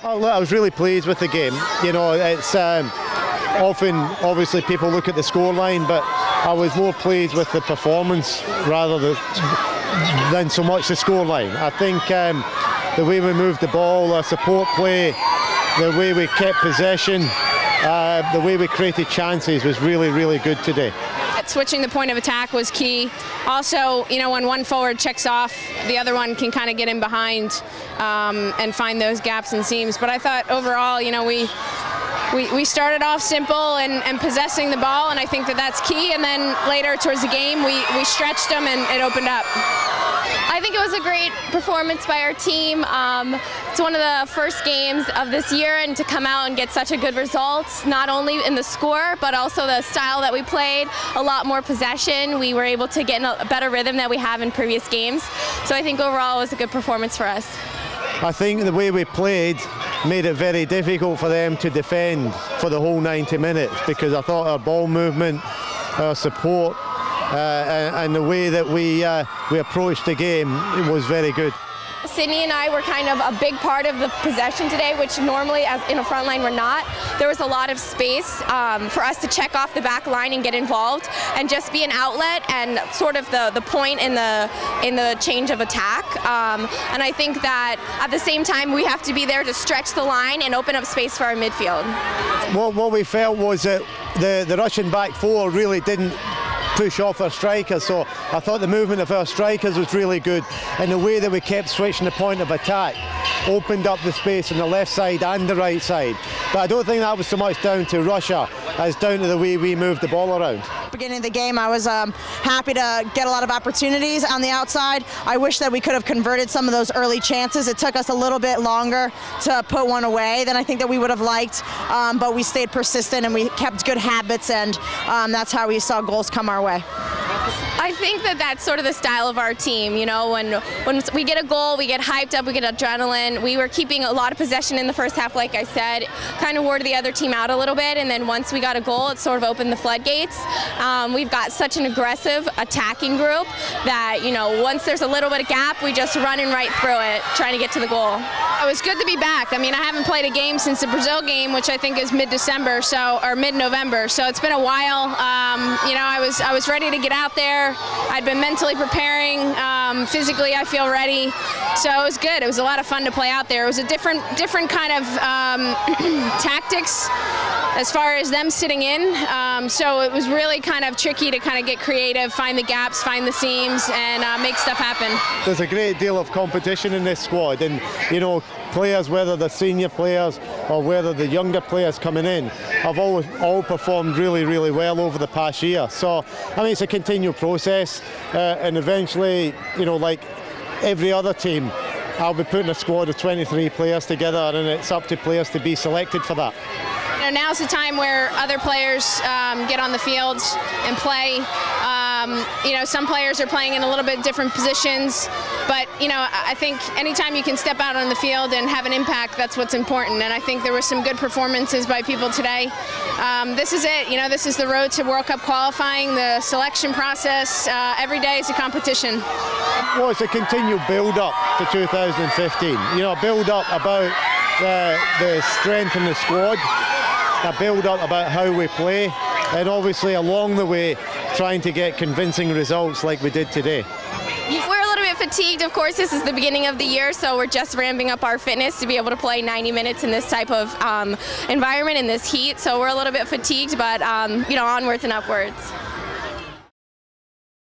I was really pleased with the game. You know, it's often, obviously, people look at the scoreline, but I was more pleased with the performance than so much the scoreline. I think the way we moved the ball, our support play, the way we kept possession, the way we created chances was really, really good today. Switching the point of attack was key. Also, you know, when one forward checks off, the other one can kind of get in behind and find those gaps and seams. But I thought overall, you know, we started off simple and possessing the ball, and I think that's key. And then later towards the game, we stretched them and it opened up. I think it was a great performance by our team. It's one of the first games of this year, and to come out and get such a good result, not only in the score, but also the style that we played, a lot more possession. We were able to get in a better rhythm that we have in previous games. So I think overall it was a good performance for us. I think the way we played made it very difficult for them to defend for the whole 90 minutes, because I thought our ball movement, our support, and the way that we approached the game, it was very good. Sydney and I were kind of a big part of the possession today, which normally as in a front line we're not. There was a lot of space for us to check off the back line and get involved and just be an outlet and sort of the point in the change of attack. And I think that at the same time we have to be there to stretch the line and open up space for our midfield. What we felt was that the Russian back four really didn't push off our strikers, so I thought the movement of our strikers was really good, and the way that we kept switching the point of attack opened up the space on the left side and the right side. But I don't think that was so much down to Russia as down to the way we moved the ball around. Beginning of the game, I was happy to get a lot of opportunities on the outside. I wish that we could have converted some of those early chances. It took us a little bit longer to put one away than I think that we would have liked, but we stayed persistent and we kept good habits, and that's how we saw goals come our way. I think that's sort of the style of our team. You know, when we get a goal, we get hyped up, we get adrenaline. We were keeping a lot of possession in the first half, like I said, kind of wore the other team out a little bit, and then once we got a goal, it sort of opened the floodgates. We've got such an aggressive attacking group that, you know, once there's a little bit of gap, we just running right through it, trying to get to the goal. It was good to be back. I mean, I haven't played a game since the Brazil game, which I think is mid-December, or mid-November. So it's been a while. You know, I was ready to get out there. I'd been mentally preparing. Physically, I feel ready. So it was good. It was a lot of fun to play out there. It was a different kind of tactics as far as them sitting in. So it was really kind of tricky to kind of get creative, find the gaps, find the seams, and make stuff happen. There's a great deal of competition in this squad, and you know, players, whether they're senior players or whether the younger players coming in, have all performed really, really well over the past year. So I mean, it's a continual process, and eventually, you know, like every other team, I'll be putting a squad of 23 players together, and it's up to players to be selected for that. You know, now's the time where other players get on the field and play. You know, some players are playing in a little bit different positions, but you know, I think anytime you can step out on the field and have an impact, that's what's important. And I think there were some good performances by people today. This is it. You know, this is the road to World Cup qualifying, the selection process. Every day is a competition. Well, it's a continual build-up to 2015. You know, a build-up about the strength in the squad, a build-up about how we play, and obviously along the way trying to get convincing results like we did today. We're a little bit fatigued. Of course, this is the beginning of the year, so we're just ramping up our fitness to be able to play 90 minutes in this type of environment, in this heat. So we're a little bit fatigued, but you know, onwards and upwards.